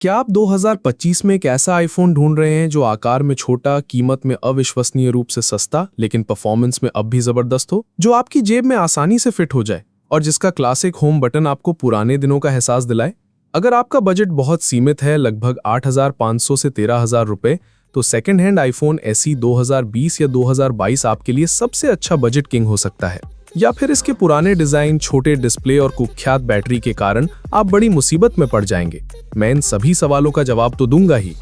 क्या आप 2025 में एक ऐसा आईफोन ढूंढ रहे हैं जो आकार में छोटा, कीमत में अविश्वसनीय रूप से सस्ता, लेकिन परफॉर्मेंस में अब भी जबरदस्त हो, जो आपकी जेब में आसानी से फिट हो जाए और जिसका क्लासिक होम बटन आपको पुराने दिनों का एहसास दिलाए? अगर आपका बजट बहुत सीमित है, लगभग 8,500 से 13,000 रुपए, तो सेकेंड हैंड आईफोन एसई 2020 या 2022 आपके लिए सबसे अच्छा बजट किंग हो सकता है। या फिर इसके पुराने डिजाइन, छोटे डिस्प्ले और कुख्यात बैटरी के कारण आप बड़ी मुसीबत में पड़ जाएंगे? मैं इन सभी सवालों का जवाब तो दूंगा ही।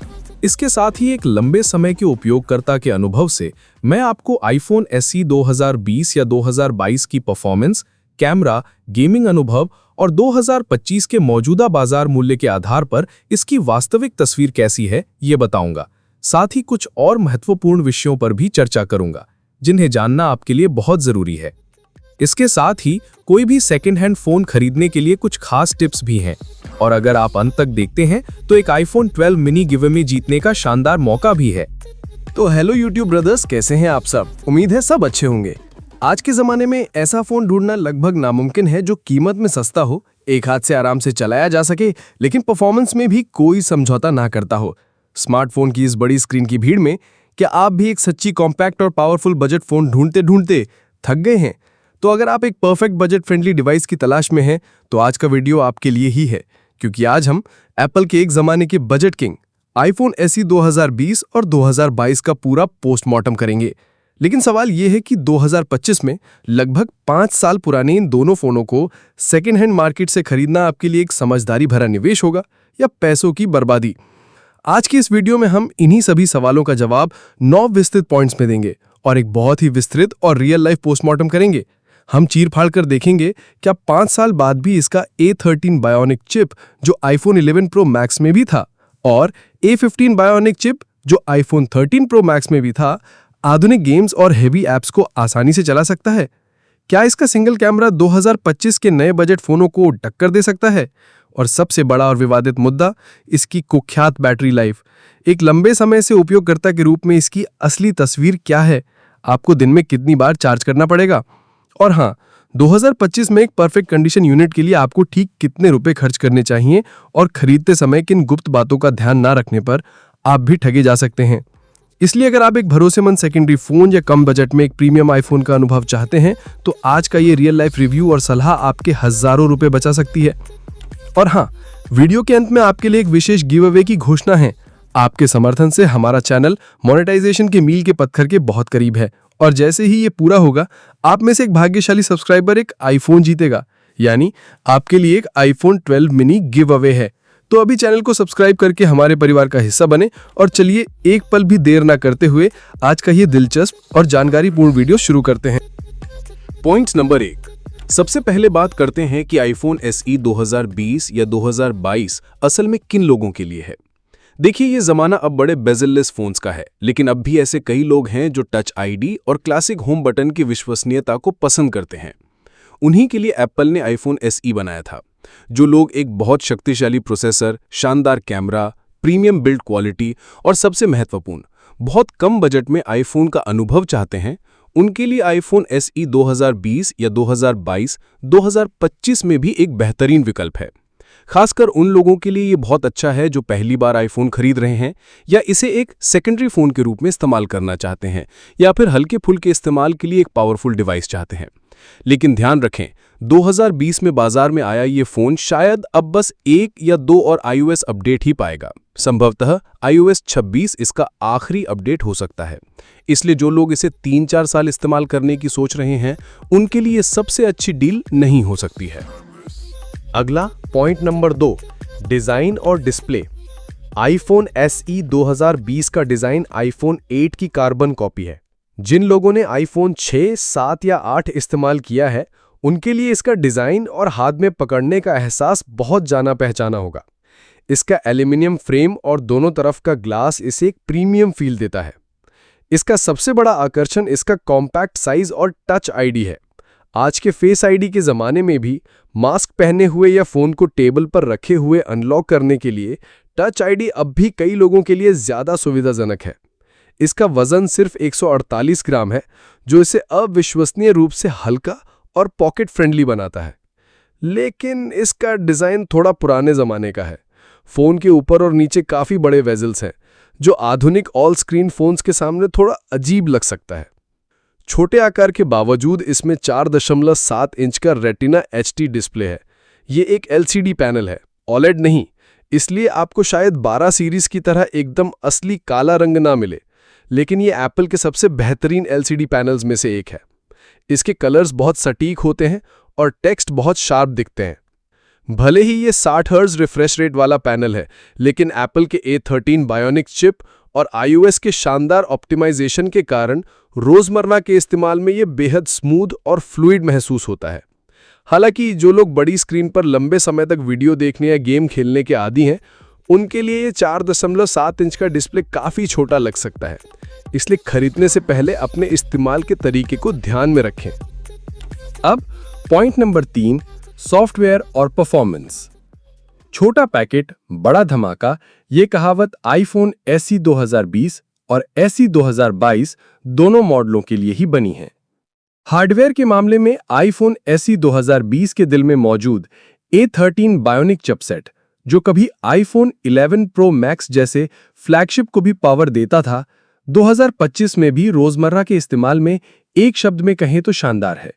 इसके साथ ही एक लंबे समय के उपयोगकर्ता के अनुभव से मैं आपको आईफोन एसई 2020 या 2022 की परफॉर्मेंस, कैमरा, गेमिंग अनुभव और 2025 के मौजूदा बाजार मूल्य के आधार पर इसकी वास्तविक तस्वीर कैसी है, ये बताऊंगा। साथ ही कुछ और महत्वपूर्ण विषयों पर भी चर्चा करूंगा, जिन्हें जानना आपके लिए बहुत जरूरी है। इसके साथ ही कोई भी सेकेंड हैंड फोन खरीदने के लिए कुछ खास टिप्स भी हैं, और अगर आप अंत तक देखते हैं तो एक आईफोन 12 मिनी गिवअवे जीतने का शानदार मौका भी है। तो हेलो यूट्यूब ब्रदर्स, कैसे हैं आप सब? उम्मीद है सब अच्छे होंगे। आज के जमाने में ऐसा फोन ढूंढना लगभग नामुमकिन है जो कीमत में सस्ता हो, एक हाथ से आराम से चलाया जा सके, लेकिन परफॉर्मेंस में भी कोई समझौता ना करता हो। स्मार्टफोन की इस बड़ी स्क्रीन की भीड़ में क्या आप भी एक सच्ची कॉम्पैक्ट और पावरफुल बजट फोन ढूंढते ढूंढते थक गए हैं? तो अगर आप एक परफेक्ट बजट फ्रेंडली डिवाइस की तलाश में हैं, तो आज का वीडियो आपके लिए ही है, क्योंकि आज हम एप्पल के एक जमाने के बजट किंग आईफोन एसई 2020 और 2022 का पूरा पोस्टमार्टम करेंगे। लेकिन सवाल यह है कि 2025 में लगभग 5 साल पुराने इन दोनों फोनों को सेकेंड हैंड मार्केट से खरीदना आपके लिए एक समझदारी भरा निवेश होगा या पैसों की बर्बादी? आज की इस वीडियो में हम इन्हीं सभी सवालों का जवाब 9 विस्तृत पॉइंट्स में देंगे और एक बहुत ही विस्तृत और रियल लाइफ पोस्टमार्टम करेंगे। हम चीर फाड़ कर देखेंगे क्या 5 साल बाद भी इसका A13 बायोनिक चिप जो आईफोन 11 प्रो मैक्स में भी था और A15 बायोनिक चिप जो आईफोन 13 प्रो मैक्स में भी था, आधुनिक गेम्स और हेवी ऐप्स को आसानी से चला सकता है? क्या इसका सिंगल कैमरा 2025 के नए बजट फोनों को टक्कर दे सकता है? और सबसे बड़ा और विवादित मुद्दा, इसकी कुख्यात बैटरी लाइफ। एक लंबे समय से उपयोगकर्ता के रूप में इसकी असली तस्वीर क्या है? आपको दिन में कितनी बार चार्ज करना पड़ेगा? और हाँ, 2025 में एक परफेक्ट कंडीशन यूनिट के लिए आपको ठीक कितने रुपए खर्च करने चाहिए और खरीदते समय किन गुप्त बातों का ध्यान ना रखने पर आप भी ठगे जा सकते हैं। इसलिए अगर आप एक भरोसेमंद सेकेंडरी फोन या कम बजट में एक प्रीमियम आईफोन का अनुभव चाहते हैं, तो आज का ये रियल लाइफ रिव्यू और सलाह आपके हजारों रुपए बचा सकती है। और हाँ, वीडियो के अंत में आपके लिए एक विशेष गिव अवे की घोषणा है। आपके समर्थन से हमारा चैनल मोनेटाइजेशन के मील के पत्थर के बहुत करीब है, और जैसे ही ये पूरा होगा, आप में से एक भाग्यशाली सब्सक्राइबर एक आईफोन जीतेगा। यानी आपके लिए एक आईफोन 12 मिनी गिव अवे है। तो अभी चैनल को सब्सक्राइब करके हमारे परिवार का हिस्सा बने, और चलिए एक पल भी देर ना करते हुए आज का ये दिलचस्प और जानकारीपूर्ण वीडियो शुरू करते हैं। पॉइंट नंबर 1, सबसे पहले बात करते हैं कि आईफोन एसई 2020 या 2022 असल में किन लोगों के लिए है। देखिए, ये जमाना अब बड़े बेजललेस फोन्स का है, लेकिन अब भी ऐसे कई लोग हैं जो टच आईडी और क्लासिक होम बटन की विश्वसनीयता को पसंद करते हैं। उन्हीं के लिए एप्पल ने आईफोन एसई बनाया था। जो लोग एक बहुत शक्तिशाली प्रोसेसर, शानदार कैमरा, प्रीमियम बिल्ड क्वालिटी और सबसे महत्वपूर्ण, बहुत कम बजट में आईफोन का अनुभव चाहते हैं, उनके लिए आईफोन एसई 2020 या 2022 2025 में भी एक बेहतरीन विकल्प है। खासकर उन लोगों के लिए ये बहुत अच्छा है जो पहली बार आईफोन खरीद रहे हैं या इसे एक सेकेंडरी फोन के रूप में इस्तेमाल करना चाहते हैं, या फिर हल्के फुल्के इस्तेमाल के लिए एक पावरफुल डिवाइस चाहते हैं। लेकिन ध्यान रखें, 2020 में बाजार में आया ये फोन शायद अब बस 1 या 2 और iOS अपडेट ही पाएगा। संभवतः iOS 26 इसका आखिरी अपडेट हो सकता है। इसलिए जो लोग इसे 3-4 साल इस्तेमाल करने की सोच रहे हैं, उनके लिए सबसे अच्छी डील नहीं हो सकती है। अगला पॉइंट नंबर 2, डिजाइन और डिस्प्ले। आईफोन एसई 2020 का डिजाइन आईफोन 8 की कार्बन कॉपी है। जिन लोगों ने आईफोन 6, 7 या 8 इस्तेमाल किया है, उनके लिए इसका डिजाइन और हाथ में पकड़ने का एहसास बहुत जाना पहचाना होगा। इसका एल्यूमिनियम फ्रेम और दोनों तरफ का ग्लास इसे एक प्रीमियम फील देता है। इसका सबसे बड़ा आकर्षण इसका कॉम्पैक्ट साइज और टच आईडी है। आज के फेस आईडी के ज़माने में भी मास्क पहने हुए या फ़ोन को टेबल पर रखे हुए अनलॉक करने के लिए टच आईडी अब भी कई लोगों के लिए ज़्यादा सुविधाजनक है। इसका वज़न सिर्फ 148 ग्राम है, जो इसे अविश्वसनीय रूप से हल्का और पॉकेट फ्रेंडली बनाता है। लेकिन इसका डिज़ाइन थोड़ा पुराने ज़माने का है। फ़ोन के ऊपर और नीचे काफ़ी बड़े वेजल्स हैं, जो आधुनिक ऑल स्क्रीन फ़ोन्स के सामने थोड़ा अजीब लग सकता है। छोटे आकार के बावजूद इसमें 4.7 इंच का रेटिना HD डिस्प्ले है। ये एक LCD पैनल है, OLED नहीं, इसलिए आपको शायद 12 सीरीज़ की तरह एकदम असली काला रंग ना मिले, लेकिन ये एप्पल के सबसे बेहतरीन LCD पैनल्स में से एक है। इसके कलर्स बहुत सटीक होते हैं और टेक्स्ट बहुत शार्प दिखते हैं। भले ही ये 60 हर्ट्ज रिफ्रेश रेट वाला पैनल है, लेकिन एप्पल के A13 बायोनिक चिप और iOS के शानदार ऑप्टिमाइजेशन के कारण रोज़मर्रा के इस्तेमाल में ये बेहद स्मूथ और फ्लूइड महसूस होता है। हालांकि जो लोग बड़ी स्क्रीन पर लंबे समय तक वीडियो देखने या गेम खेलने के आदी हैं, उनके लिए ये 4.7 इंच का डिस्प्ले काफ़ी छोटा लग सकता है, इसलिए खरीदने से पहले अपने इस्तेमाल के तरीके को ध्यान में रखें। अब पॉइंट नंबर 3, सॉफ्टवेयर और परफॉर्मेंस। छोटा पैकेट बड़ा धमाका, ये कहावत आईफोन SE 2020 और SE 2022 दोनों मॉडलों के लिए ही बनी है। हार्डवेयर के मामले में आईफोन SE 2020 के दिल में मौजूद A13 बायोनिक चिपसेट, जो कभी आईफोन 11 प्रो मैक्स जैसे फ्लैगशिप को भी पावर देता था, 2025 में भी रोजमर्रा के इस्तेमाल में एक शब्द में कहें तो शानदार है।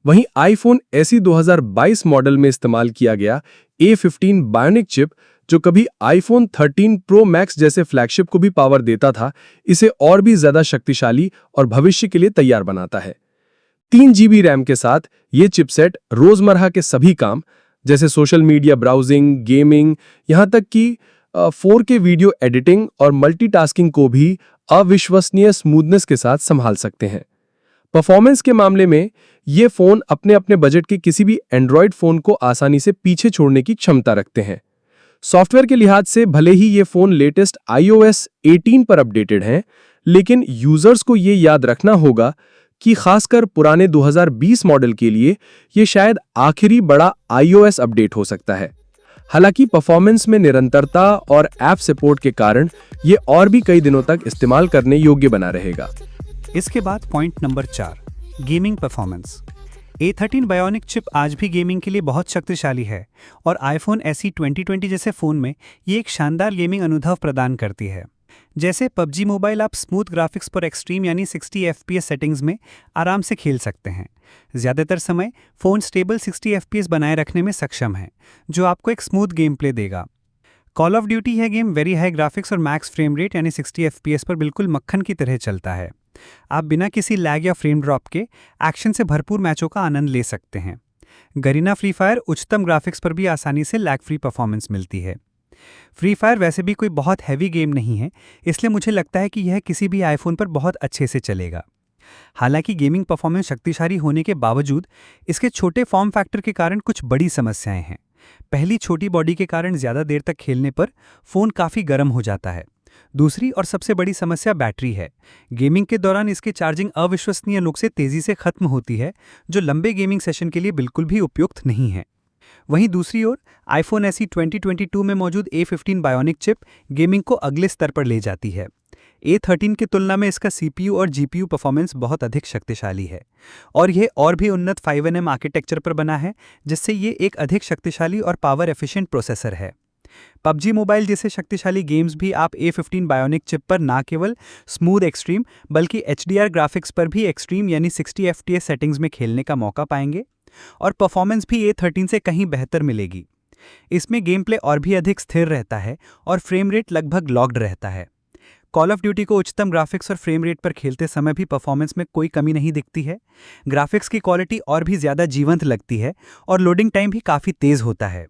वहीं आईफोन SE 2022 मॉडल में इस्तेमाल किया गया A15 बायोनिक चिप, जो कभी आईफोन 13 प्रो मैक्स जैसे फ्लैगशिप को भी पावर देता था, इसे और भी ज्यादा शक्तिशाली और भविष्य के लिए तैयार बनाता है। 3 GB रैम के साथ ये चिपसेट रोजमर्रा के सभी काम जैसे सोशल मीडिया ब्राउजिंग, गेमिंग, यहाँ तक कि 4K वीडियो एडिटिंग और मल्टीटास्किंग को भी अविश्वसनीय स्मूथनेस के साथ संभाल सकते हैं। परफॉर्मेंस के मामले में ये फ़ोन अपने बजट के किसी भी एंड्रॉयड फ़ोन को आसानी से पीछे छोड़ने की क्षमता रखते हैं। सॉफ्टवेयर के लिहाज से भले ही ये फ़ोन लेटेस्ट iOS 18 पर अपडेटेड हैं, लेकिन यूजर्स को ये याद रखना होगा कि खासकर पुराने 2020 मॉडल के लिए ये शायद आखिरी बड़ा iOS अपडेट हो सकता है। हालांकि परफॉर्मेंस में निरंतरता और ऐप सपोर्ट के कारण ये और भी कई दिनों तक इस्तेमाल करने योग्य बना रहेगा। इसके बाद point number 4, gaming performance. A13 bionic chip आज भी गेमिंग के लिए बहुत शक्तिशाली है और आईफोन SE 2020 जैसे फ़ोन में ये एक शानदार गेमिंग अनुभव प्रदान करती है। जैसे PUBG मोबाइल आप स्मूथ ग्राफिक्स पर एक्सट्रीम यानी 60 FPS सेटिंग्स में आराम से खेल सकते हैं। ज़्यादातर समय फ़ोन स्टेबल 60 FPS बनाए रखने में सक्षम है, जो आपको एक स्मूथ गेम प्ले देगा। कॉल ऑफ ड्यूटी यह गेम वेरी हाई ग्राफिक्स और मैक्स फ्रेम रेट यानी 60 FPS पर बिल्कुल मक्खन की तरह चलता है। आप बिना किसी लैग या फ्रेम ड्रॉप के एक्शन से भरपूर मैचों का आनंद ले सकते हैं। गरीना फ्री फायर उच्चतम ग्राफिक्स पर भी आसानी से लैग फ्री परफॉर्मेंस मिलती है। फ्री फायर वैसे भी कोई बहुत हैवी गेम नहीं है, इसलिए मुझे लगता है कि यह किसी भी आईफोन पर बहुत अच्छे से चलेगा। हालांकि गेमिंग परफॉर्मेंस शक्तिशाली होने के बावजूद इसके छोटे फॉर्म फैक्टर के कारण कुछ बड़ी समस्याएं हैं। पहली, छोटी बॉडी के कारण ज़्यादा देर तक खेलने पर फ़ोन काफ़ी गर्म हो जाता है। दूसरी और सबसे बड़ी समस्या बैटरी है। गेमिंग के दौरान इसकी चार्जिंग अविश्वसनीय रूप से तेज़ी से खत्म होती है, जो लंबे गेमिंग सेशन के लिए बिल्कुल भी उपयुक्त नहीं है। वहीं दूसरी ओर आईफोन SE 2022 में मौजूद A15 बायोनिक चिप गेमिंग को अगले स्तर पर ले जाती है। A13 की तुलना में इसका CPU और GPU परफॉर्मेंस बहुत अधिक शक्तिशाली है और यह और भी उन्नत 5nm आर्किटेक्चर पर बना है, जिससे ये एक अधिक शक्तिशाली और पावर एफिशिएंट प्रोसेसर है। PUBG मोबाइल जैसे शक्तिशाली गेम्स भी आप A15 बायोनिक चिप पर ना केवल स्मूथ एक्सट्रीम बल्कि HDR ग्राफिक्स पर भी एक्सट्रीम यानी 60 FPS सेटिंग्स में खेलने का मौका पाएंगे और परफॉर्मेंस भी A13 से कहीं बेहतर मिलेगी। इसमें गेम प्ले और भी अधिक स्थिर रहता है और फ्रेम रेट लगभग लॉक्ड रहता है। कॉल ऑफ ड्यूटी को उच्चतम ग्राफिक्स और फ्रेम रेट पर खेलते समय भी परफॉर्मेंस में कोई कमी नहीं दिखती है। ग्राफिक्स की क्वालिटी और भी ज़्यादा जीवंत लगती है और लोडिंग टाइम भी काफ़ी तेज़ होता है।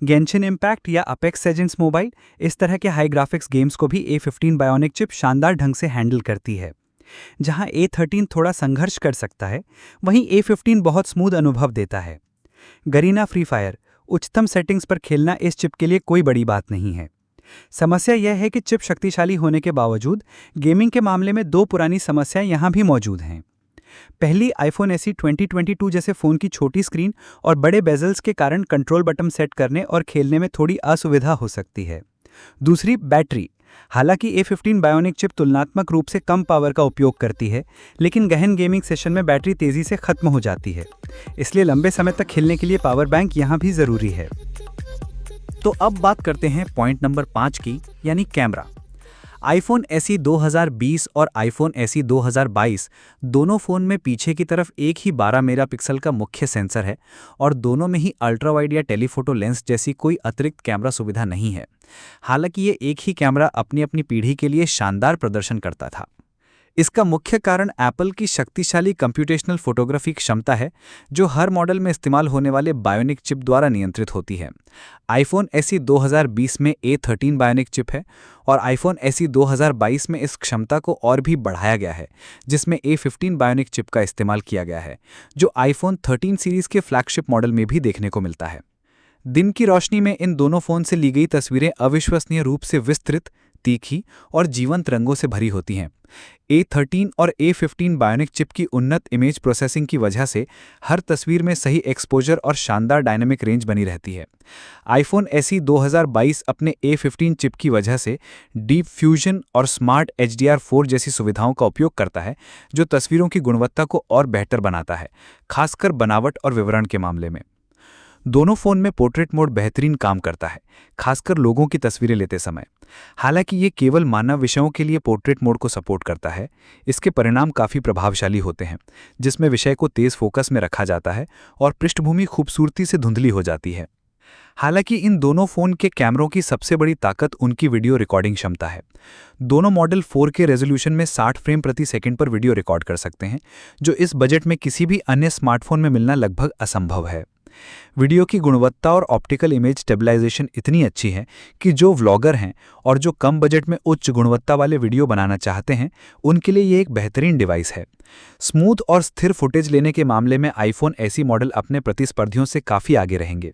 गेंशिन इम्पैक्ट या अपेक्स लेजेंड्स मोबाइल इस तरह के हाई ग्राफिक्स गेम्स को भी A15 बायोनिक चिप शानदार ढंग से हैंडल करती है। जहां A13 थोड़ा संघर्ष कर सकता है, वहीं A15 बहुत स्मूथ अनुभव देता है। गरीना फ्री फायर उच्चतम सेटिंग्स पर खेलना इस चिप के लिए कोई बड़ी बात नहीं है। समस्या यह है कि चिप शक्तिशाली होने के बावजूद गेमिंग के मामले में दो पुरानी समस्याएं यहां भी मौजूद हैं। पहली, आईफोन SE 2022 जैसे फ़ोन की छोटी स्क्रीन और बड़े बेजल्स के कारण कंट्रोल बटन सेट करने और खेलने में थोड़ी असुविधा हो सकती है। दूसरी, बैटरी। हालांकि A15 बायोनिक चिप तुलनात्मक रूप से कम पावर का उपयोग करती है, लेकिन गहन गेमिंग सेशन में बैटरी तेज़ी से खत्म हो जाती है, इसलिए लंबे समय तक खेलने के लिए पावर बैंक यहाँ भी ज़रूरी है। तो अब बात करते हैं पॉइंट नंबर 5 की, यानी कैमरा। आईफोन SE 2020 और आईफोन SE 2022 दोनों फ़ोन में पीछे की तरफ एक ही 12 मेगापिक्सल का मुख्य सेंसर है और दोनों में ही अल्ट्रा वाइड या टेलीफोटो लेंस जैसी कोई अतिरिक्त कैमरा सुविधा नहीं है। हालांकि ये एक ही कैमरा अपनी अपनी पीढ़ी के लिए शानदार प्रदर्शन करता था। इसका मुख्य कारण एप्पल की शक्तिशाली कंप्यूटेशनल फोटोग्राफी क्षमता है, जो हर मॉडल में इस्तेमाल होने वाले बायोनिक चिप द्वारा नियंत्रित होती है। आईफोन SE 2020 में A13 बायोनिक चिप है और आईफोन SE 2022 में इस क्षमता को और भी बढ़ाया गया है, जिसमें A15 बायोनिक चिप का इस्तेमाल किया गया है, जो आईफोन 13 सीरीज के फ्लैगशिप मॉडल में भी देखने को मिलता है। दिन की रोशनी में इन दोनों फ़ोन से ली गई तस्वीरें अविश्वसनीय रूप से विस्तृत, तीखी और जीवंत रंगों से भरी होती हैं। A13 और A15 बायोनिक चिप की उन्नत इमेज प्रोसेसिंग की वजह से हर तस्वीर में सही एक्सपोजर और शानदार डायनामिक रेंज बनी रहती है। आईफोन SE 2022 अपने A15 चिप की वजह से डीप फ्यूजन और स्मार्ट HDR4 जैसी सुविधाओं का उपयोग करता है, जो तस्वीरों की गुणवत्ता को और बेहतर बनाता है, खासकर बनावट और विवरण के मामले में। दोनों फ़ोन में पोर्ट्रेट मोड बेहतरीन काम करता है, खासकर लोगों की तस्वीरें लेते समय। हालांकि ये केवल मानव विषयों के लिए पोर्ट्रेट मोड को सपोर्ट करता है, इसके परिणाम काफ़ी प्रभावशाली होते हैं, जिसमें विषय को तेज़ फोकस में रखा जाता है और पृष्ठभूमि खूबसूरती से धुंधली हो जाती है। हालांकि इन दोनों फ़ोन के कैमरों की सबसे बड़ी ताकत उनकी वीडियो रिकॉर्डिंग क्षमता है। दोनों मॉडल 4K रेजोल्यूशन में 60 फ्रेम प्रति सेकंड पर वीडियो रिकॉर्ड कर सकते हैं, जो इस बजट में किसी भी अन्य स्मार्टफोन में मिलना लगभग असंभव है। वीडियो की गुणवत्ता और ऑप्टिकल इमेज स्टेबलाइजेशन इतनी अच्छी है कि जो व्लॉगर हैं और जो कम बजट में उच्च गुणवत्ता वाले वीडियो बनाना चाहते हैं, उनके लिए ये एक बेहतरीन डिवाइस है। स्मूथ और स्थिर फुटेज लेने के मामले में आईफोन SE मॉडल अपने प्रतिस्पर्धियों से काफ़ी आगे रहेंगे।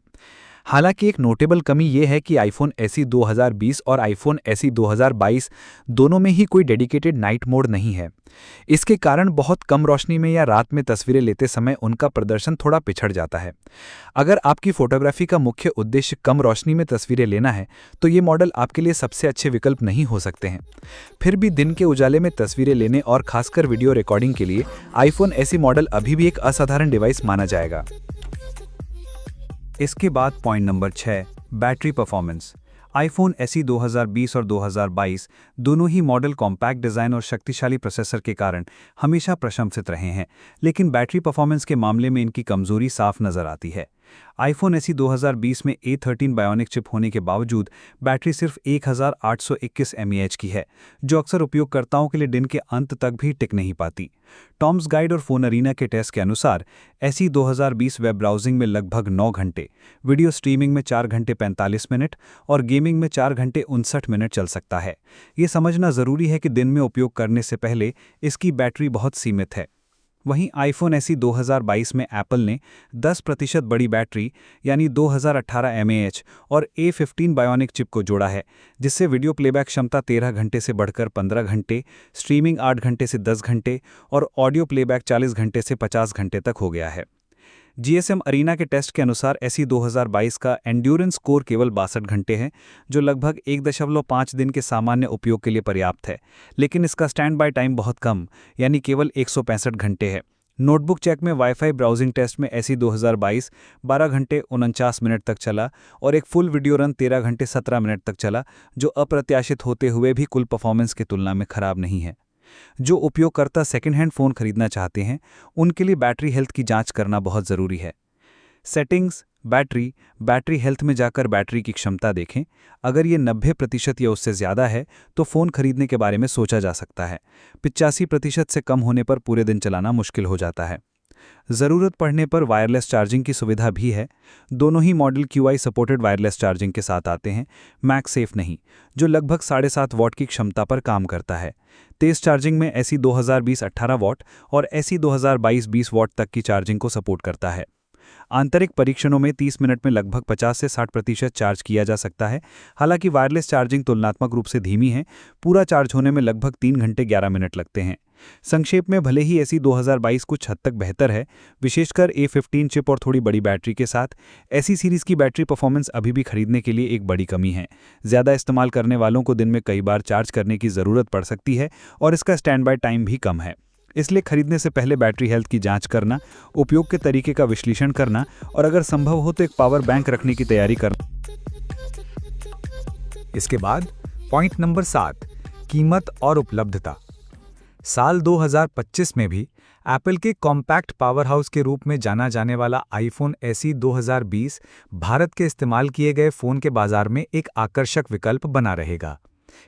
हालांकि एक नोटेबल कमी ये है कि आईफोन SE 2020 और आईफोन SE 2022 दोनों में ही कोई डेडिकेटेड नाइट मोड नहीं है। इसके कारण बहुत कम रोशनी में या रात में तस्वीरें लेते समय उनका प्रदर्शन थोड़ा पिछड़ जाता है। अगर आपकी फोटोग्राफी का मुख्य उद्देश्य कम रोशनी में तस्वीरें लेना है, तो ये मॉडल आपके लिए सबसे अच्छे विकल्प नहीं हो सकते हैं। फिर भी दिन के उजाले में तस्वीरें लेने और खासकर वीडियो रिकॉर्डिंग के लिए आईफोन SE मॉडल अभी भी एक असाधारण डिवाइस माना जाएगा। इसके बाद point number 6, battery performance. IPhone SE 2020 और 2022 दोनों ही मॉडल कॉम्पैक्ट डिज़ाइन और शक्तिशाली प्रोसेसर के कारण हमेशा प्रशंसित रहे हैं, लेकिन बैटरी परफॉर्मेंस के मामले में इनकी कमजोरी साफ नज़र आती है। आईफोन SE 2020 में A13 बायोनिक चिप होने के बावजूद बैटरी सिर्फ 1821 mAh की है, जो अक्सर उपयोगकर्ताओं के लिए दिन के अंत तक भी टिक नहीं पाती। टॉम्स गाइड और फोन अरीना के टेस्ट के अनुसार SE 2020 वेब ब्राउजिंग में लगभग 9 घंटे, वीडियो स्ट्रीमिंग में 4 घंटे 45 मिनट और गेमिंग में 4 घंटे 59 मिनट चल सकता है। ये समझना ज़रूरी है कि दिन में उपयोग करने से पहले इसकी बैटरी बहुत सीमित है। वहीं आईफोन SE 2022 में एप्पल ने 10% बड़ी बैटरी यानी 2018 mAh और A15 बायोनिक चिप को जोड़ा है, जिससे वीडियो प्लेबैक क्षमता 13 घंटे से बढ़कर 15 घंटे, स्ट्रीमिंग 8 घंटे से 10 घंटे और ऑडियो प्लेबैक 40 घंटे से 50 घंटे तक हो गया है। GSM अरीना के टेस्ट के अनुसार SE 2022 का एंड्योरेंस स्कोर केवल 62 घंटे है, जो लगभग 1.5 दिन के सामान्य उपयोग के लिए पर्याप्त है, लेकिन इसका स्टैंड बाय टाइम बहुत कम यानी केवल 165 घंटे है। नोटबुक चेक में वाईफाई ब्राउजिंग टेस्ट में SE 2022 12 घंटे 49 मिनट तक चला और एक फुल वीडियो रन 13 घंटे 17 मिनट तक चला, जो अप्रत्याशित होते हुए भी कुल परफॉर्मेंस की तुलना में खराब नहीं है। जो उपयोगकर्ता सेकेंड हैंड फ़ोन खरीदना चाहते हैं, उनके लिए बैटरी हेल्थ की जांच करना बहुत ज़रूरी है। सेटिंग्स, बैटरी हेल्थ में जाकर बैटरी की क्षमता देखें। अगर ये 90% या उससे ज़्यादा है तो फ़ोन खरीदने के बारे में सोचा जा सकता है। 85% से कम होने पर पूरे दिन चलाना मुश्किल हो जाता है। ज़रूरत पड़ने पर वायरलेस चार्जिंग की सुविधा भी है। दोनों ही model QI supported wireless charging के साथ आते हैं, मैगसेफ नहीं, जो लगभग 7.5 वॉट की क्षमता पर काम करता है। तेज़ चार्जिंग में SE 2020 18 वॉट और SE 2022 20 वॉट तक की चार्जिंग को सपोर्ट करता है। आंतरिक परीक्षणों में 30 मिनट में लगभग 50 से 60% चार्ज किया जा सकता है। हालांकि वायरलेस चार्जिंग तुलनात्मक रूप से धीमी है, पूरा चार्ज होने में लगभग 3 घंटे 11 मिनट लगते हैं। संक्षेप में भले ही SE 2022 कुछ हद तक बेहतर है, विशेषकर A15 चिप और थोड़ी बड़ी बैटरी के साथ, SE सीरीज़ की बैटरी परफॉर्मेंस अभी भी खरीदने के लिए एक बड़ी कमी है। ज़्यादा इस्तेमाल करने वालों को दिन में कई बार चार्ज करने की ज़रूरत पड़ सकती है और इसका स्टैंड बाय टाइम भी कम है। इसलिए खरीदने से पहले बैटरी हेल्थ की जांच करना, उपयोग के तरीके का विश्लेषण करना और अगर संभव हो तो एक पावर बैंक रखने की तैयारी करना। इसके बाद पॉइंट नंबर 7, कीमत और उपलब्धता। साल 2025 में भी एप्पल के कॉम्पैक्ट पावर हाउस के रूप में जाना जाने वाला आईफोन SE 2020 भारत के इस्तेमाल किए गए फ़ोन के बाजार में एक आकर्षक विकल्प बना रहेगा।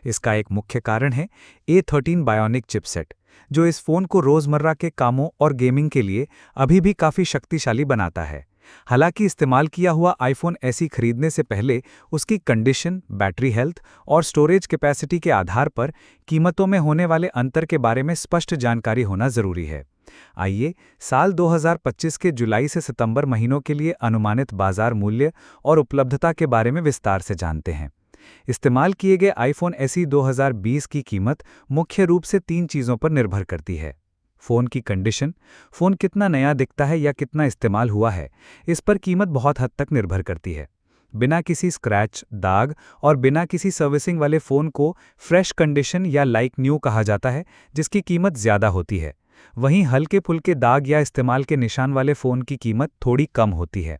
इसका एक मुख्य कारण है A13 बायोनिक चिपसेट, जो इस फ़ोन को रोज़मर्रा के कामों और गेमिंग के लिए अभी भी काफ़ी शक्तिशाली बनाता है। हालांकि इस्तेमाल किया हुआ आईफोन SE खरीदने से पहले उसकी कंडीशन, बैटरी हेल्थ और स्टोरेज कैपेसिटी के आधार पर कीमतों में होने वाले अंतर के बारे में स्पष्ट जानकारी होना जरूरी है। आइए साल 2025 के जुलाई से सितंबर महीनों के लिए अनुमानित बाजार मूल्य और उपलब्धता के बारे में विस्तार से जानते हैं। इस्तेमाल किए गए आईफोन SE 2020 की कीमत मुख्य रूप से 3 चीज़ों पर निर्भर करती है। फ़ोन की कंडीशन, फ़ोन कितना नया दिखता है या कितना इस्तेमाल हुआ है, इस पर कीमत बहुत हद तक निर्भर करती है। बिना किसी स्क्रैच, दाग और बिना किसी सर्विसिंग वाले फ़ोन को फ्रेश कंडीशन या लाइक न्यू कहा जाता है, जिसकी कीमत ज़्यादा होती है। वहीं हल्के फुल्के दाग या इस्तेमाल के निशान वाले फ़ोन की कीमत थोड़ी कम होती है।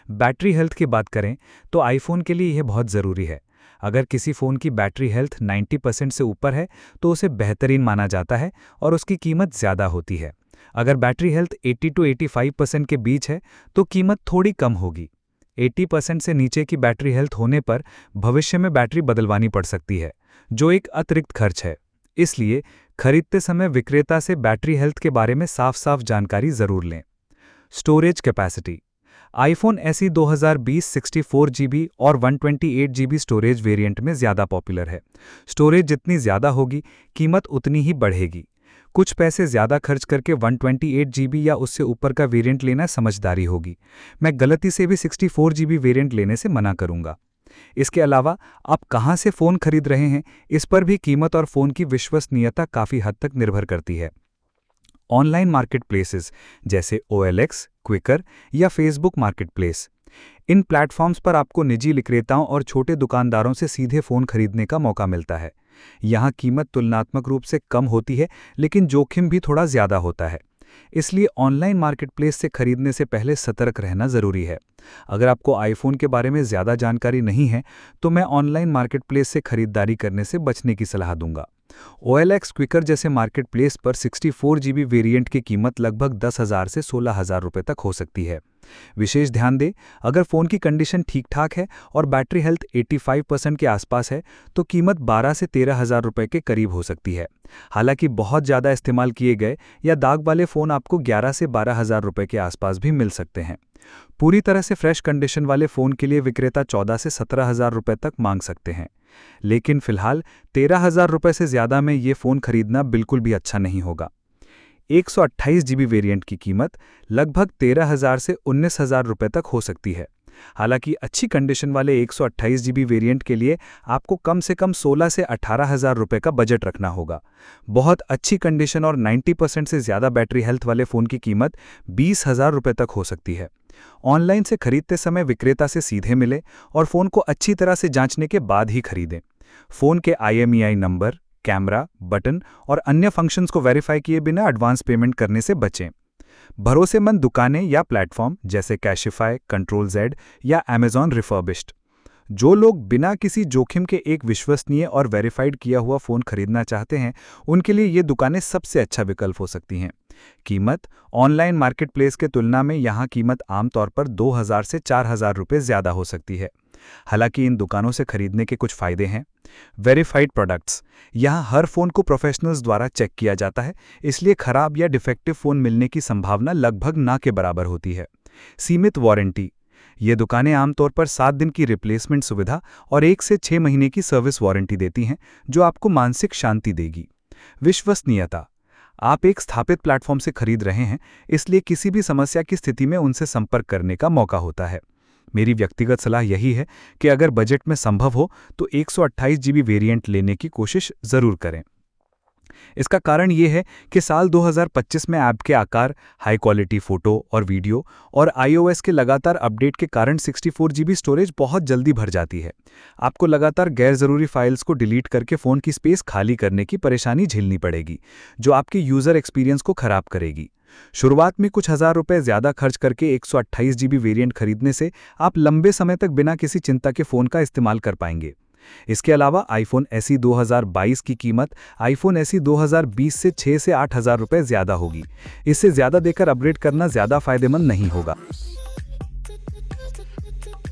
बैटरी हेल्थ की बात करें तो आईफोन के लिए यह बहुत ज़रूरी है। अगर किसी फ़ोन की बैटरी हेल्थ 90% से ऊपर है तो उसे बेहतरीन माना जाता है और उसकी कीमत ज़्यादा होती है। अगर बैटरी हेल्थ 80 to 85% के बीच है तो कीमत थोड़ी कम होगी। 80% से नीचे की बैटरी हेल्थ होने पर भविष्य में बैटरी बदलवानी पड़ सकती है, जो एक अतिरिक्त खर्च है। इसलिए खरीदते समय विक्रेता से बैटरी हेल्थ के बारे में साफ-साफ जानकारी ज़रूर लें। Storage capacity. IPhone SE 2020 64 GB और 128 GB स्टोरेज वेरिएंट में ज़्यादा पॉपुलर है। स्टोरेज जितनी ज़्यादा होगी, कीमत उतनी ही बढ़ेगी। कुछ पैसे ज़्यादा खर्च करके 128 GB या उससे ऊपर का वेरिएंट लेना समझदारी होगी। मैं गलती से भी 64 GB वेरिएंट लेने से मना करूंगा। इसके अलावा आप कहां से फ़ोन खरीद रहे हैं, इस पर भी कीमत और फ़ोन की विश्वसनीयता काफ़ी हद तक निर्भर करती है। ऑनलाइन मार्केटप्लेसेस जैसे OLX, क्विकर या फेसबुक मार्केटप्लेस, इन प्लेटफॉर्म्स पर आपको निजी विक्रेताओं और छोटे दुकानदारों से सीधे फ़ोन खरीदने का मौका मिलता है। यहाँ कीमत तुलनात्मक रूप से कम होती है, लेकिन जोखिम भी थोड़ा ज़्यादा होता है। इसलिए ऑनलाइन मार्केटप्लेस से खरीदने से पहले सतर्क रहना ज़रूरी है। अगर आपको आईफोन के बारे में ज़्यादा जानकारी नहीं है तो मैं ऑनलाइन मार्केटप्लेस से खरीदारी करने से बचने की सलाह दूंगा। OLX, क्विकर जैसे मार्केटप्लेस पर 64 GB वेरिएंट की कीमत लगभग 10,000 से 16,000 रुपये तक हो सकती है। विशेष ध्यान दें, अगर फ़ोन की कंडीशन ठीक ठाक है और बैटरी हेल्थ 85% के आसपास है तो कीमत 12 से 13,000 रुपये के करीब हो सकती है। हालांकि बहुत ज़्यादा इस्तेमाल किए गए या दाग वाले फ़ोन आपको 11 से 12,000 रुपये के आसपास भी मिल सकते हैं। पूरी तरह से फ्रेश कंडीशन वाले फ़ोन के लिए विक्रेता 14 से 17,000 रुपये तक मांग सकते हैं। लेकिन फिलहाल 13,000 रुपये से ज़्यादा में ये फ़ोन खरीदना बिल्कुल भी अच्छा नहीं होगा। 128 GB वेरिएंट की कीमत लगभग 13,000 से 19,000 रुपये तक हो सकती है। हालांकि अच्छी कंडीशन वाले 128 GB वेरिएंट के लिए आपको कम से कम 16 से 18,000 रुपये का बजट रखना होगा। बहुत अच्छी कंडीशन और 90% से ज़्यादा बैटरी हेल्थ वाले फ़ोन की कीमत 20,000 रुपये तक हो सकती है। ऑनलाइन से खरीदते समय विक्रेता से सीधे मिलें और फ़ोन को अच्छी तरह से जांचने के बाद ही खरीदें। फ़ोन के IMEI नंबर, कैमरा, बटन और अन्य फंक्शंस को वेरीफाई किए बिना एडवांस पेमेंट करने से बचें। भरोसेमंद दुकानें या प्लेटफॉर्म जैसे कैशिफाई, कंट्रोल Z या Amazon रिफर्बिश्ड। जो लोग बिना किसी जोखिम के एक विश्वसनीय और वेरीफाइड किया हुआ फ़ोन खरीदना चाहते हैं, उनके लिए ये दुकानें सबसे अच्छा विकल्प हो सकती हैं। कीमत ऑनलाइन मार्केटप्लेस के तुलना में यहाँ कीमत आमतौर पर 2,000 से 4,000 रुपये ज़्यादा हो सकती है। हालांकि इन दुकानों से खरीदने के कुछ फ़ायदे हैं। वेरीफाइड प्रोडक्ट्स, यहाँ हर फ़ोन को प्रोफेशनल्स द्वारा चेक किया जाता है, इसलिए खराब या डिफेक्टिव फ़ोन मिलने की संभावना लगभग ना के बराबर होती है। सीमित वारंटी, ये दुकानें आमतौर पर 7 दिन की रिप्लेसमेंट सुविधा और 1 से 6 महीने की सर्विस वारंटी देती हैं, जो आपको मानसिक शांति देगी। विश्वसनीयता, आप एक स्थापित प्लेटफॉर्म से खरीद रहे हैं, इसलिए किसी भी समस्या की स्थिति में उनसे संपर्क करने का मौका होता है। मेरी व्यक्तिगत सलाह यही है कि अगर बजट में संभव हो तो 128 GB वेरिएंट लेने की कोशिश ज़रूर करें। इसका कारण ये है कि साल 2025 में ऐप के आकार, हाई क्वालिटी फ़ोटो और वीडियो और iOS के लगातार अपडेट के कारण 64 GB स्टोरेज बहुत जल्दी भर जाती है। आपको लगातार गैर ज़रूरी फाइल्स को डिलीट करके फ़ोन की स्पेस खाली करने की परेशानी झेलनी पड़ेगी, जो आपके यूज़र एक्सपीरियंस को खराब करेगी। शुरुआत में कुछ हज़ार रुपये ज़्यादा खर्च करके 128 GB वेरिएंट खरीदने से आप लंबे समय तक बिना किसी चिंता के फ़ोन का इस्तेमाल कर पाएंगे। इसके अलावा iPhone SE 2022 की कीमत iPhone SE 2020 से 6 से 8 हज़ार रुपये ज़्यादा होगी। इससे ज़्यादा देकर अपग्रेड करना ज़्यादा फायदेमंद नहीं होगा।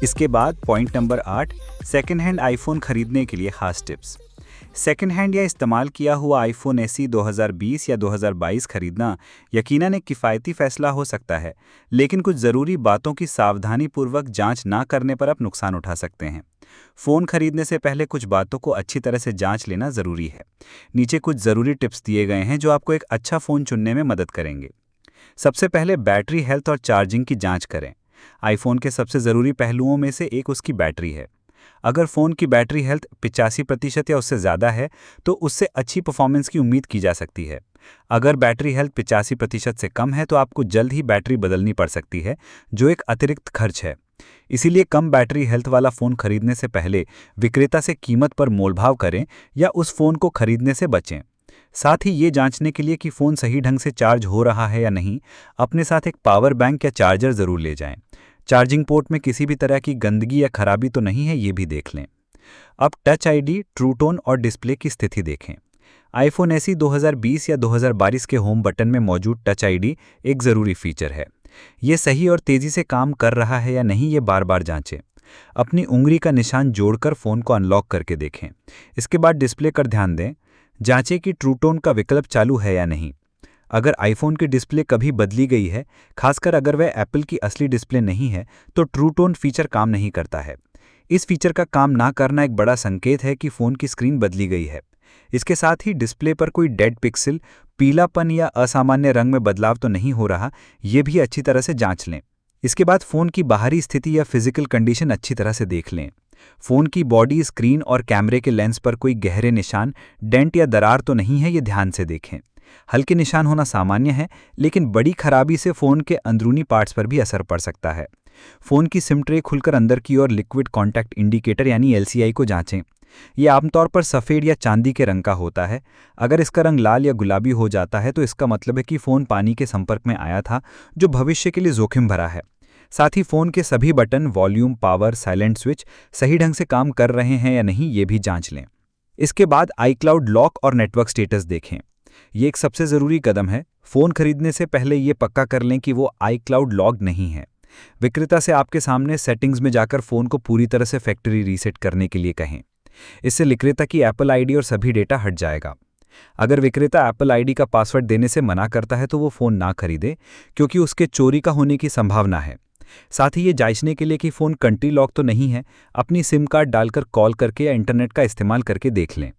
इसके बाद point number 8, second hand iPhone खरीदने के लिए खास टिप्स। सेकेंड हैंड या इस्तेमाल किया हुआ iPhone SE 2020 या 2022 खरीदना यकीनन एक किफ़ायती फैसला हो सकता है, लेकिन कुछ ज़रूरी बातों की सावधानीपूर्वक जांच ना करने पर आप नुकसान उठा सकते हैं। फ़ोन खरीदने से पहले कुछ बातों को अच्छी तरह से जांच लेना ज़रूरी है। नीचे कुछ ज़रूरी टिप्स दिए गए हैं जो आपको एक अच्छा फ़ोन चुनने में मदद करेंगे। सबसे पहले बैटरी हेल्थ और चार्जिंग की जाँच करें। आईफोन के सबसे ज़रूरी पहलुओं में से एक उसकी बैटरी है। अगर फ़ोन की बैटरी हेल्थ 85% या उससे ज़्यादा है तो उससे अच्छी परफॉर्मेंस की उम्मीद की जा सकती है। अगर बैटरी हेल्थ 85% से कम है तो आपको जल्द ही बैटरी बदलनी पड़ सकती है, जो एक अतिरिक्त खर्च है। इसीलिए कम बैटरी हेल्थ वाला फ़ोन खरीदने से पहले विक्रेता से कीमत पर मोलभाव करें या उस फ़ोन को खरीदने से बचें। साथ ही ये जांचने के लिए कि फ़ोन सही ढंग से चार्ज हो रहा है या नहीं, अपने साथ एक पावर बैंक या चार्जर ज़रूर ले जाएं। चार्जिंग पोर्ट में किसी भी तरह की गंदगी या खराबी तो नहीं है, ये भी देख लें। अब टच आईडी, ट्रू टोन और डिस्प्ले की स्थिति देखें। iPhone SE 2020 या 2022 के होम बटन में मौजूद टच आईडी एक ज़रूरी फीचर है। ये सही और तेज़ी से काम कर रहा है या नहीं, ये बार बार जांचें। अपनी उंगली का निशान जोड़कर फ़ोन को अनलॉक करके देखें। इसके बाद डिस्प्ले पर ध्यान दें। जांचें कि ट्रू टोन का विकल्प चालू है या नहीं। अगर आईफोन की डिस्प्ले कभी बदली गई है, खासकर अगर वह एप्पल की असली डिस्प्ले नहीं है, तो ट्रू टोन फीचर काम नहीं करता है। इस फीचर का काम ना करना एक बड़ा संकेत है कि फ़ोन की स्क्रीन बदली गई है। इसके साथ ही डिस्प्ले पर कोई डेड पिक्सल, पीलापन या असामान्य रंग में बदलाव तो नहीं हो रहा, ये भी अच्छी तरह से जांच लें। इसके बाद फ़ोन की बाहरी स्थिति या फिजिकल कंडीशन अच्छी तरह से देख लें। फ़ोन की बॉडी, स्क्रीन और कैमरे के लेंस पर कोई गहरे निशान, डेंट या दरार तो नहीं है, ये ध्यान से देखें। हल्के निशान होना सामान्य है, लेकिन बड़ी खराबी से फ़ोन के अंदरूनी पार्ट्स पर भी असर पड़ सकता है। फ़ोन की सिम ट्रे खुलकर अंदर की ओर लिक्विड कॉन्टैक्ट इंडिकेटर यानी LCI को जांचें। ये आमतौर पर सफ़ेद या चांदी के रंग का होता है। अगर इसका रंग लाल या गुलाबी हो जाता है तो इसका मतलब है कि फ़ोन पानी के संपर्क में आया था, जो भविष्य के लिए जोखिम भरा है। साथ ही फ़ोन के सभी button, volume, power, silent switch सही ढंग से काम कर रहे हैं या नहीं, ये भी जांच लें। इसके बाद iCloud लॉक और नेटवर्क स्टेटस देखें। ये एक सबसे ज़रूरी कदम है। फ़ोन खरीदने से पहले ये पक्का कर लें कि वो iCloud लॉक्ड नहीं है। विक्रेता से आपके सामने सेटिंग्स में जाकर फ़ोन को पूरी तरह से फैक्ट्री रीसेट करने के लिए कहें। इससे विक्रेता की एप्पल आईडी और सभी डेटा हट जाएगा। अगर विक्रेता एप्पल आईडी का पासवर्ड देने से मना करता है तो वो फ़ोन ना खरीदे, क्योंकि उसके चोरी का होने की संभावना है। साथ ही ये जांचने के लिए कि फ़ोन कंट्री लॉक तो नहीं है, अपनी सिम कार्ड डालकर कॉल करके या इंटरनेट का इस्तेमाल करके देख लें।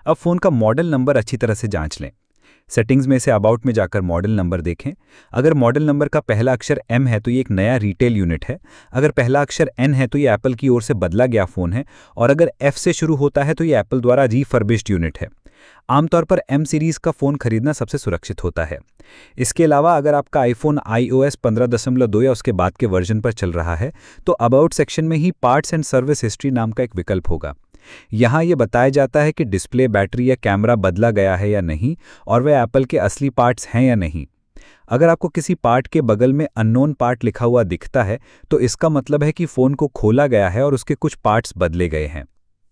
अब फ़ोन का मॉडल नंबर अच्छी तरह से जांच लें। सेटिंग्स में से अबाउट में जाकर मॉडल नंबर देखें। अगर मॉडल नंबर का पहला अक्षर M है तो ये एक नया रिटेल यूनिट है। अगर पहला अक्षर N है तो ये एप्पल की ओर से बदला गया फ़ोन है, और अगर F से शुरू होता है तो ये एप्पल द्वारा रीफर्बिश्ड यूनिट है। आमतौर पर M सीरीज़ का फ़ोन खरीदना सबसे सुरक्षित होता है। इसके अलावा अगर आपका आईफोन iOS 15.2 या उसके बाद के वर्जन पर चल रहा है तो अबाउट सेक्शन में ही पार्ट्स एंड सर्विस हिस्ट्री नाम का एक विकल्प होगा। यहाँ ये बताया जाता है कि डिस्प्ले, बैटरी या कैमरा बदला गया है या नहीं, और वे एप्पल के असली पार्ट्स हैं या नहीं। अगर आपको किसी पार्ट के बगल में अननोन पार्ट लिखा हुआ दिखता है तो इसका मतलब है कि फ़ोन को खोला गया है और उसके कुछ पार्ट्स बदले गए हैं।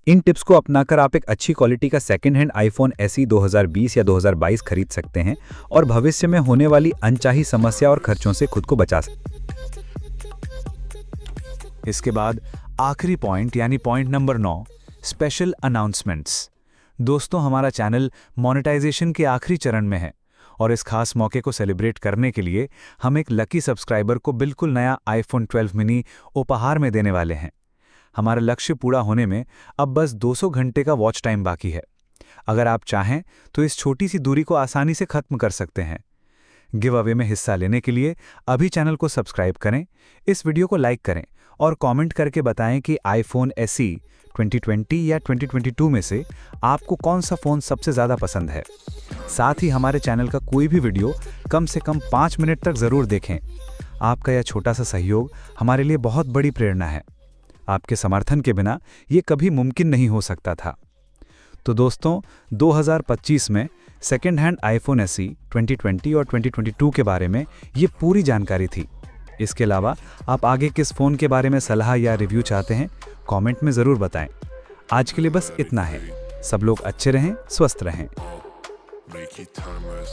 इन टिप्स को अपनाकर आप एक अच्छी क्वालिटी का सेकेंड हैंड iPhone SE 2020 या 2022 खरीद सकते हैं और भविष्य में होने वाली अनचाही समस्या और खर्चों से खुद को बचा सकते हैं। इसके बाद आखिरी पॉइंट यानी पॉइंट नंबर 9, स्पेशल अनाउंसमेंट्स। दोस्तों, हमारा चैनल मोनेटाइजेशन के आखिरी चरण में है और इस खास मौके को सेलिब्रेट करने के लिए हम एक लकी सब्सक्राइबर को बिल्कुल नया iPhone 12 मिनी उपहार में देने वाले हैं। हमारा लक्ष्य पूरा होने में अब बस 200 घंटे का वॉच टाइम बाकी है। अगर आप चाहें तो इस छोटी सी दूरी को आसानी से खत्म कर सकते हैं। गिव अवे में हिस्सा लेने के लिए अभी चैनल को सब्सक्राइब करें, इस वीडियो को लाइक करें और कमेंट करके बताएं कि iPhone SE 2020 या 2022 में से आपको कौन सा फ़ोन सबसे ज़्यादा पसंद है। साथ ही हमारे चैनल का कोई भी वीडियो कम से कम 5 मिनट तक ज़रूर देखें। आपका यह छोटा सा सहयोग हमारे लिए बहुत बड़ी प्रेरणा है। आपके समर्थन के बिना ये कभी मुमकिन नहीं हो सकता था। तो दोस्तों, 2025 में सेकेंड हैंड iPhone SE 2020 और 2022 के बारे में ये पूरी जानकारी थी। इसके अलावा आप आगे किस फ़ोन के बारे में सलाह या रिव्यू चाहते हैं, कमेंट में ज़रूर बताएं। आज के लिए बस इतना है। सब लोग अच्छे रहें, स्वस्थ रहें। Make it timeless.